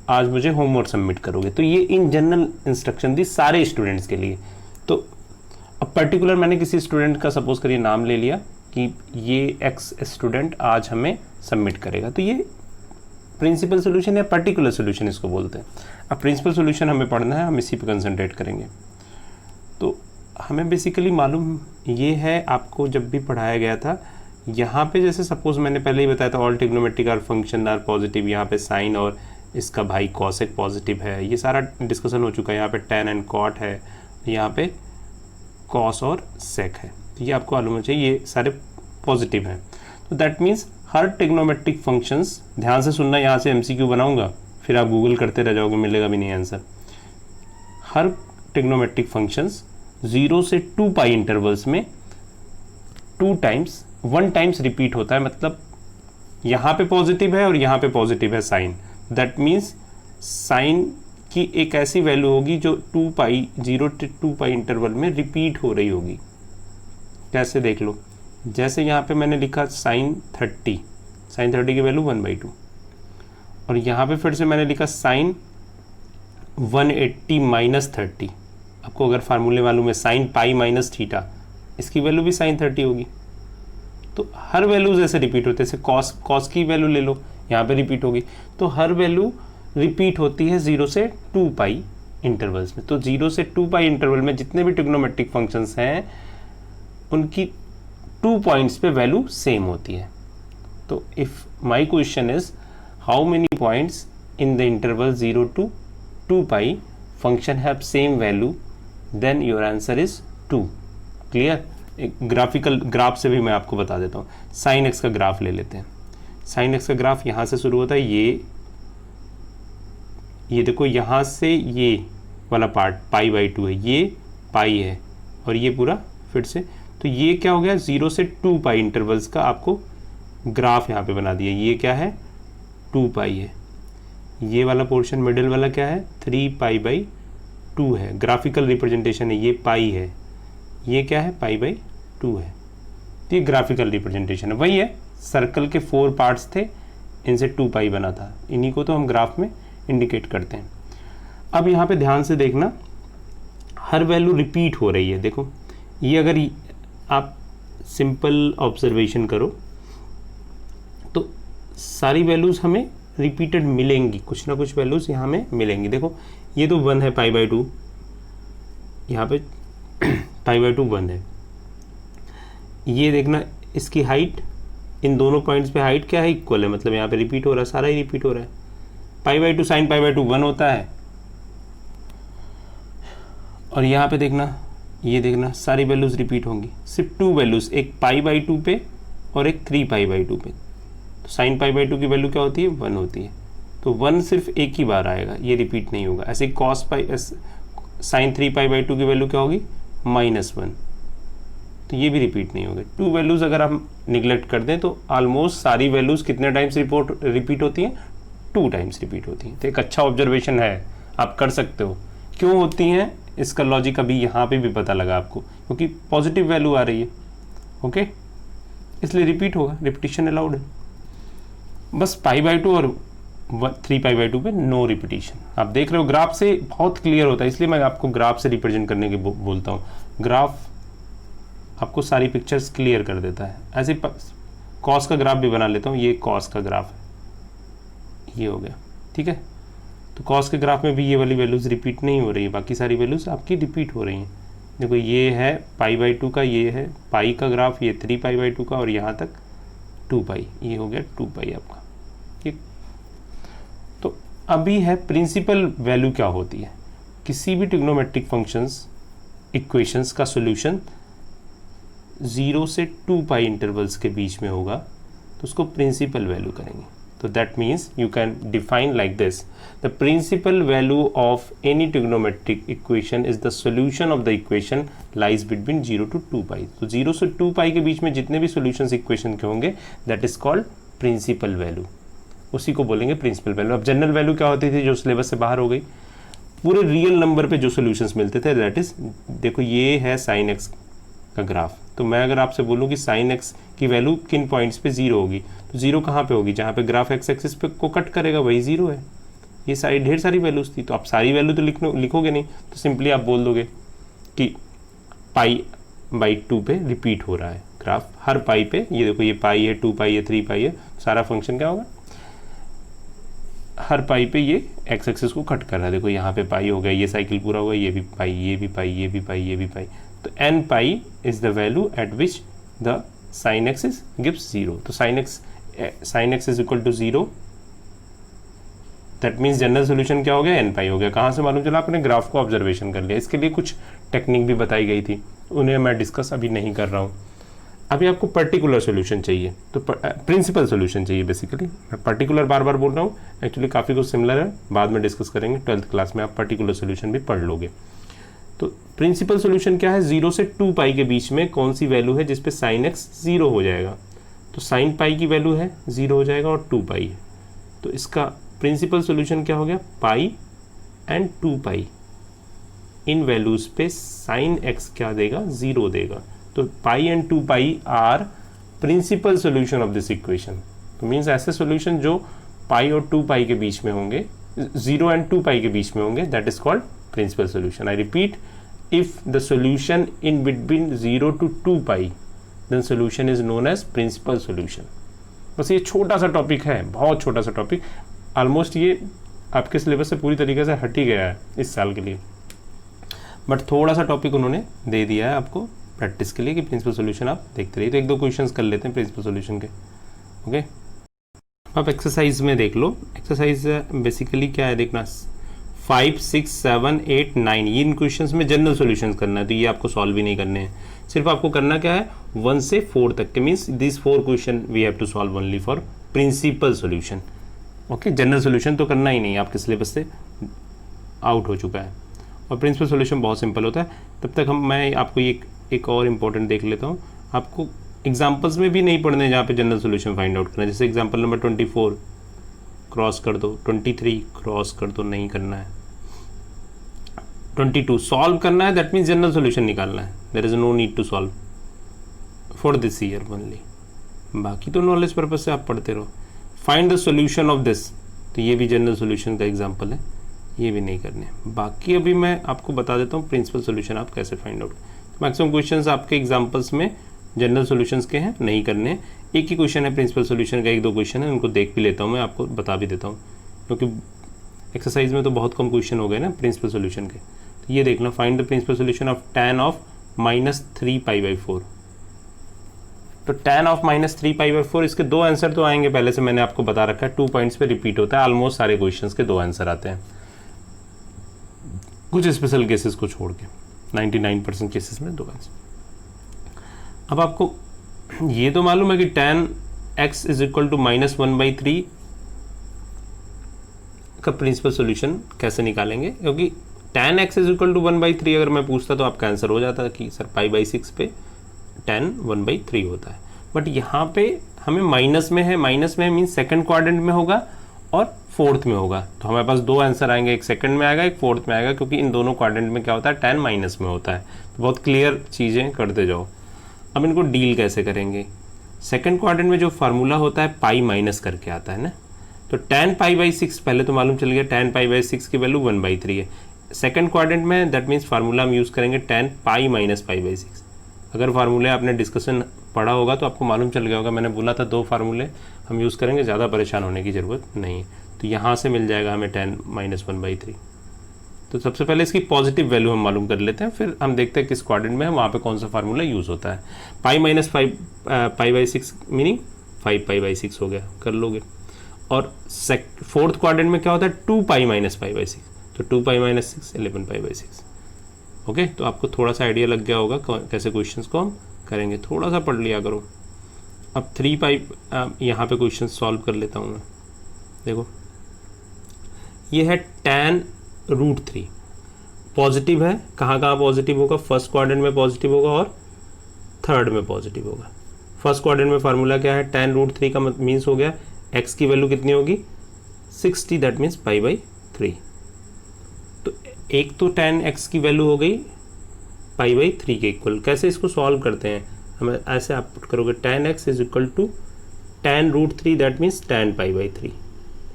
आज मुझे होमवर्क सबमिट करोगे, तो ये इन जनरल इंस्ट्रक्शन दी सारे स्टूडेंट्स के लिए। तो अब पर्टिकुलर मैंने किसी स्टूडेंट का सपोज करिए नाम ले लिया कि ये एक्स स्टूडेंट आज हमें सबमिट करेगा, तो ये प्रिंसिपल सॉल्यूशन या पर्टिकुलर सॉल्यूशन इसको बोलते हैं। अब प्रिंसिपल सॉल्यूशन हमें पढ़ना है, हम इसी पे कंसंट्रेट करेंगे। तो हमें बेसिकली मालूम ये है, आपको जब भी पढ़ाया गया था, यहाँ पे जैसे सपोज मैंने पहले ही बताया था, all trigonometric are function are positive, यहाँ पे साइन और इसका भाई कॉसेक पॉजिटिव है, ये सारा डिस्कशन हो चुका है। यहाँ पे टैन एंड कॉट है, यहाँ पे कॉस और सेक है, तो ये आपको मालूम होना चाहिए, ये सारे पॉजिटिव हैं। तो that means her trigonometric functions, ध्यान से सुनना, यहाँ से MCQ बनाऊंगा, फिर आप गूगल करते रह जाओगे, मिलेगा भी नहीं आंसर। हर ट्रिग्नोमेट्रिक फंक्शंस 0 से 2 पाई इंटरवल्स में 1 टाइम्स रिपीट होता है, मतलब यहाँ पे पॉजिटिव है और यहाँ पे पॉजिटिव है साइन, दैट मीन्स साइन की एक ऐसी वैल्यू होगी जो 0 से 2 पाई इंटरवल में रिपीट हो रही होगी। कैसे देख लो, जैसे यहाँ पे मैंने लिखा साइन 30 की वैल्यू 1/2, और यहाँ पे फिर से मैंने लिखा साइन 180 माइनस 30, आपको अगर फार्मूले मालूम है साइन पाई माइनस थीटा, इसकी वैल्यू भी साइन 30 होगी। तो हर वैल्यूज ऐसे रिपीट होते हैं, जैसे कॉस की वैल्यू ले लो, यहाँ पे रिपीट होगी। तो हर वैल्यू रिपीट होती है 0 से 2 पाई इंटरवल्स में। तो 0 से 2 पाई इंटरवल में जितने भी ट्रिग्नोमेट्रिक फंक्शंस हैं उनकी 2 पॉइंट्स पे वैल्यू सेम होती है। तो if my question is how many points in the interval 0 to 2 pi function have same value, then your answer is 2। Clear? एक ग्राफिकल ग्राफ से भी मैं आपको बता देता हूँ। साइन एक्स का ग्राफ ले लेते हैं। साइन एक्स का ग्राफ यहाँ से शुरू होता है, ये देखो यहाँ से ये वाला पार्ट π/2 है, ये पाई है और ये पूरा फिर से, तो ये क्या हो गया 0 से 2 पाई इंटरवल्स का आपको ग्राफ यहाँ पे बना दिया। ये क्या है 2 पाई है, ये वाला पोर्शन मिडिल वाला क्या है 3 π/2 है, ग्राफिकल रिप्रेजेंटेशन है। ये पाई है, ये क्या है π/2 है। तो ये ग्राफिकल रिप्रेजेंटेशन है, वही है सर्कल के 4 पार्ट्स थे, इनसे 2 पाई बना था, इन्हीं को तो हम ग्राफ में इंडिकेट करते हैं। अब यहाँ पे ध्यान से देखना, हर वैल्यू रिपीट हो रही है। देखो ये अगर आप सिंपल ऑब्जर्वेशन करो तो सारी वैल्यूज़ हमें रिपीटेड मिलेंगी, कुछ ना कुछ वैल्यूज़ यहाँ में मिलेंगी। देखो ये तो 1 है π/2, यहाँ पे π/2 1 है। ये देखना इसकी हाइट, इन दोनों पॉइंट्स पे हाइट क्या है इक्वल है, मतलब यहाँ पे रिपीट हो रहा है, सारा ही रिपीट हो रहा है। π/2 साइन π/2 1 होता है। और यहाँ पे देखना, ये देखना सारी वैल्यूज रिपीट होंगी, सिर्फ 2 वैल्यूज, एक π/2 पे और एक 3 π/2 पे। तो साइन π/2 की वैल्यू क्या होती है 1 होती है, तो 1 सिर्फ एक ही बार आएगा, ये रिपीट नहीं होगा। ऐसे कॉस साइन 3 π/2 की वैल्यू क्या होगी -1, तो ये भी रिपीट नहीं होगा। 2 वैल्यूज अगर हम निगलेक्ट कर दें तो ऑलमोस्ट सारी वैल्यूज कितने टाइम्स रिपीट होती हैं 2 टाइम्स रिपीट होती हैं। तो एक अच्छा ऑब्जर्वेशन है, आप कर सकते हो। क्यों होती हैं इसका लॉजिक अभी यहाँ पे भी पता लगा आपको, क्योंकि पॉजिटिव वैल्यू आ रही है, ओके, इसलिए रिपीट होगा, रिपीटिशन अलाउड है। बस π/2 और 3 π/2 पे नो रिपीटिशन। आप देख रहे हो ग्राफ से बहुत क्लियर होता है, इसलिए मैं आपको ग्राफ से रिप्रेजेंट करने के बोलता हूँ। ग्राफ आपको सारी पिक्चर्स क्लियर कर देता है। ऐसे कॉस का ग्राफ भी बना लेता हूँ, ये कॉस का ग्राफ है, ये हो गया, ठीक है। तो कॉस के ग्राफ में भी ये वाली वैल्यूज रिपीट नहीं हो रही है, बाकी सारी वैल्यूज आपकी रिपीट हो रही हैं। देखो ये है π/2 का, ये है पाई का ग्राफ, ये 3 π/2 का, और यहाँ तक 2 पाई, ये हो गया 2 पाई आपका, ठीक। तो अभी है प्रिंसिपल वैल्यू क्या होती है। किसी भी ट्रिग्नोमेट्रिक फंक्शंस इक्वेशंस का सॉल्यूशन 0 से 2 पाई इंटरवल्स के बीच में होगा, तो उसको प्रिंसिपल वैल्यू करेंगे। तो that means you can define like this, the principal value of any trigonometric equation is the solution of the equation lies between 0 to 2 pi. तो 0 से 2 पाई के बीच में जितने भी सॉल्यूशंस इक्वेशन के होंगे that is called principal value, उसी को बोलेंगे प्रिंसिपल वैल्यू। अब जनरल वैल्यू क्या होती थी जो सिलेबस से बाहर हो गई, पूरे रियल नंबर पे जो सॉल्यूशंस मिलते थे, दैट इज, देखो ये है साइन एक्स का ग्राफ। तो मैं अगर आपसे बोलूँ कि साइन एक्स की वैल्यू किन पॉइंट्स पे 0 होगी, तो 0 कहाँ पे होगी, जहाँ पे ग्राफ एक्स एक्सिस पे को कट करेगा वही 0 है। ये सारी ढेर सारी वैल्यूज थी, तो आप सारी वैल्यू तो लिखोगे नहीं, तो सिंपली आप बोल दोगे कि π/2 पे रिपीट हो रहा है ग्राफ, हर पाई पे। ये देखो ये पाई है, 2 पाई है, 3 पाई है, सारा फंक्शन क्या होगा, हर पाई पे ये एक्स एक्सिस को कट कर रहा है। देखो यहाँ पे पाई हो गया, ये साइकिल पूरा होगा, ये भी पाई, ये भी पाई, ये भी पाई, ये भी पाई। तो n pi is the value at which the sine axis gives 0। तो sine x is equal to 0, that means general solution क्या हो गया n पाई हो गया। कहाँ से मालूम चला, आपने ग्राफ को ऑब्जर्वेशन कर लिया। इसके लिए कुछ टेक्निक भी बताई गई थी, उन्हें मैं डिस्कस अभी नहीं कर रहा हूँ। अभी आपको पर्टिकुलर सोल्यूशन चाहिए, तो प्रिंसिपल सोल्यूशन चाहिए बेसिकली। मैं पर्टिकुलर बार बार बोल रहा हूँ, एक्चुअली काफ़ी कुछ सिमिलर है, बाद में डिस्कस करेंगे। 12th क्लास में आप पर्टिकुलर सोल्यूशन भी पढ़ लोगे। तो प्रिंसिपल सोल्यूशन क्या है, 0 से 2 पाई के बीच में कौन सी वैल्यू है जिसपे साइन एक्स 0 हो जाएगा। तो साइन पाई की वैल्यू है 0 हो जाएगा और 2 पाई है, तो इसका प्रिंसिपल सोल्यूशन क्या हो गया, पाई एंड 2 पाई। इन वैल्यूज पे साइन एक्स क्या देगा, 0 देगा। तो pi and 2 pi are principal solution of this equation. तो मीन्स ऐसे सोल्यूशन जो पाई और 2 पाई के बीच में होंगे 0 एंड 2 पाई के बीच में होंगे, that is called principal solution. I repeat, if the solution in between 0 to 2 pi then solution is known as principal solution. बस ये छोटा सा टॉपिक है, बहुत छोटा सा टॉपिक, ऑलमोस्ट ये आपके सिलेबस से पूरी तरीके से हट ही गया है इस साल के लिए, बट थोड़ा सा टॉपिक उन्होंने दे दिया है आपको प्रैक्टिस के लिए कि प्रिंसिपल सॉल्यूशन आप देखते रहिए। तो एक दो क्वेश्चंस कर लेते हैं प्रिंसिपल सॉल्यूशन के। ओके, आप एक्सरसाइज में देख लो। एक्सरसाइज बेसिकली क्या है देखना, 5, 6, 7, 8, 9 ये इन क्वेश्चंस में जनरल सॉल्यूशंस करना है, तो ये आपको सॉल्व भी नहीं करने हैं। सिर्फ आपको करना क्या है, 1 से 4 तक के, means this 4 question we have to solve only for principal solution. Okay, general solution तो करना ही नहीं, आपके सिलेबस से आउट हो चुका है। और प्रिंसिपल सॉल्यूशन बहुत सिंपल होता है। तब तक मैं आपको ये एक और इम्पोर्टेंट देख लेता हूँ। आपको एग्जाम्पल्स में भी नहीं पढ़ने जहाँ पे जनरल सॉल्यूशन फाइंड आउट करना है। जैसे एग्जाम्पल नंबर 24 क्रॉस कर दो, 23 क्रॉस कर दो, नहीं करना है। 22 सॉल्व करना है, दैट मीन्स जनरल सॉल्यूशन निकालना है। There is no need to solve for this year only, बाकी तो नॉलेज पर्पज से आप पढ़ते रहो। Find the solution of this, तो ये भी जनरल सॉल्यूशन का एग्जांपल है, ये भी नहीं करने। बाकी अभी मैं आपको बता देता हूँ प्रिंसिपल सॉल्यूशन आप कैसे फाइंड आउट। मैक्सिमम क्वेश्चंस आपके एग्जांपल्स में जनरल सॉल्यूशंस के हैं, नहीं करने। एक ही क्वेश्चन है प्रिंसिपल सॉल्यूशन का, 1-2 क्वेश्चन है, उनको देख भी लेता हूँ मैं, आपको बता भी देता हूँ, क्योंकि एक्सरसाइज में तो बहुत कम क्वेश्चन हो गए ना प्रिंसिपल सॉल्यूशन के। तो ये देखना, find the principal solution of tan of -3 π/4। तो tan ऑफ -3 π/4, इसके 2 आंसर तो आएंगे, पहले से मैंने आपको बता रखा है, 2 पॉइंट्स पे रिपीट होता है। ऑलमोस्ट सारे क्वेश्चंस के 2 आंसर आते हैं, कुछ स्पेशल केसेस को छोड़ के 99% केसेस में 2 आंसर। अब आपको ये तो मालूम है कि tan x is equal to -1/3 का प्रिंसिपल सॉल्यूशन कैसे निकालेंगे, क्योंकि tan x is equal to 1/3 अगर मैं पूछता तो आपका आंसर हो जाता कि सर π/6 पे tan 1/3 होता है। बट यहाँ पे हमें माइनस में है, माइनस में मीन्स सेकंड क्वाड्रेंट में होगा और फोर्थ में होगा, तो हमारे पास 2 आंसर आएंगे, एक सेकंड में आएगा, एक फोर्थ में आएगा, क्योंकि इन दोनों क्वाड्रेंट में क्या होता है, tan माइनस में होता है। तो बहुत क्लियर चीज़ें करते जाओ। अब इनको डील कैसे करेंगे, सेकंड क्वाड्रेंट में जो फार्मूला होता है पाई माइनस करके आता है ना, तो tan π/6 पहले तो मालूम चल गया, tan π/6 की वैल्यू 1/3 है। सेकंड क्वाड्रेंट में दैट मीन्स फार्मूला हम यूज़ करेंगे tan π - π/6। अगर फार्मूले आपने डिस्कशन पढ़ा होगा तो आपको मालूम चल गया होगा, मैंने बोला था 2 फार्मूले हम यूज़ करेंगे, ज़्यादा परेशान होने की ज़रूरत नहीं है। तो यहाँ से मिल जाएगा हमें tan - 1/3। तो सबसे पहले इसकी पॉजिटिव वैल्यू हम मालूम कर लेते हैं, फिर हम देखते हैं किस क्वाड्रेंट में है, वहाँ पे कौन सा फार्मूला यूज़ होता है। पाई - π/6 मीनिंग 5 π/6 हो गया, कर लोगे। और फोर्थ क्वाड्रेंट में क्या होता है, 2 पाई - π/6, तो 2 पाई - 6 11 π/6। ओके, तो आपको थोड़ा सा आइडिया लग गया होगा कैसे क्वेश्चंस को हम करेंगे, थोड़ा सा पढ़ लिया करो। अब 3 पाई यहाँ पे क्वेश्चन सॉल्व कर लेता हूँ मैं। देखो ये है tan √3, पॉजिटिव है, कहाँ कहाँ पॉजिटिव होगा, फर्स्ट क्वाड्रेंट में पॉजिटिव होगा और थर्ड में पॉजिटिव होगा। फर्स्ट क्वाड्रेंट में फार्मूला क्या है, tan √3 का मीन्स हो गया x की वैल्यू कितनी होगी 60, दैट मीन्स π/3। तो एक तो tan x की वैल्यू हो गई π/3 के इक्वल। कैसे इसको सॉल्व करते हैं, हमें ऐसे आप पुट करोगे tan x is equal to tan √3, that means tan π/3,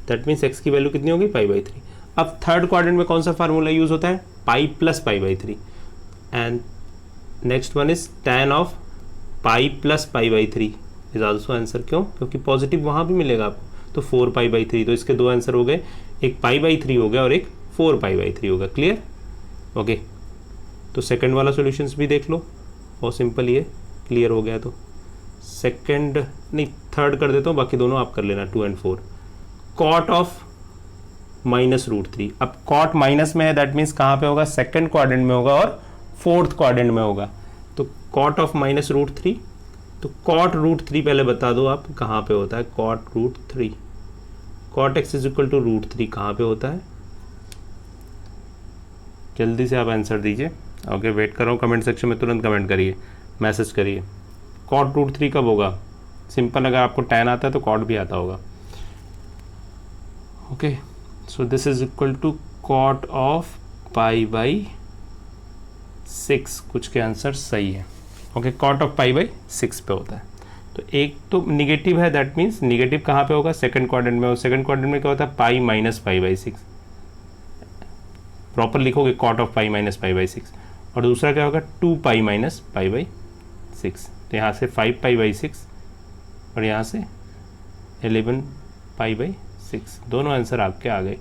that means x की वैल्यू कितनी होगी π/3। अब थर्ड क्वाड्रेंट में कौन सा फार्मूला यूज होता है, pi plus π/3, and next one is tan of pi plus π/3 is also answer. क्यों, क्योंकि पॉजिटिव वहाँ भी मिलेगा आपको, तो 4 π/3, तो इसके 2 आंसर हो गए, एक π/3 हो गया और एक 4 π/3 होगा। Clear, okay. तो सेकंड वाला सॉल्यूशंस भी देख लो, बहुत सिंपल ही है, क्लियर हो गया। तो सेकंड नहीं, थर्ड कर देता हूँ, बाकी दोनों आप कर लेना, 2 और 4। कॉट ऑफ -√3, अब कॉट माइनस में है, दैट मीन्स कहाँ पे होगा, सेकंड क्वाड्रेंट में होगा और फोर्थ क्वाड्रेंट में होगा। तो कॉट ऑफ -√3, तो कॉट √3 पहले बता दो आप कहाँ पे होता है, cot √3, cot x is equal to √3 कहाँ पे होता है, जल्दी से आप आंसर दीजिए। ओके, वेट कर रहा हूँ, कमेंट सेक्शन में तुरंत कमेंट करिए, मैसेज करिए। कॉट √3 कब होगा, सिंपल, अगर आपको tan आता है तो कॉट भी आता होगा। Okay, so this is equal to cot of π/6, कुछ के आंसर सही है। ओके, कॉट ऑफ π/6 पे होता है। तो एक तो निगेटिव है, दैट मीन्स निगेटिव कहाँ पे होगा, सेकंड क्वाड्रेंट में, और सेकंड क्वाड्रेंट में क्या होता है, pi minus pi by six, proper लिखोगे cot of pi minus pi by six. और दूसरा क्या होगा, 2 pi minus pi by six. तो यहाँ से 5 पाई बाई सिक्स और यहाँ से 11 पाई बाई सिक्स, दोनों आंसर आपके आ गए।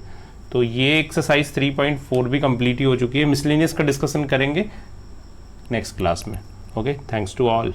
तो ये एक्सरसाइज 3.4 भी कंप्लीट ही हो चुकी है। मिसलेनियस का डिस्कशन करेंगे नेक्स्ट क्लास में। Okay, thanks to all.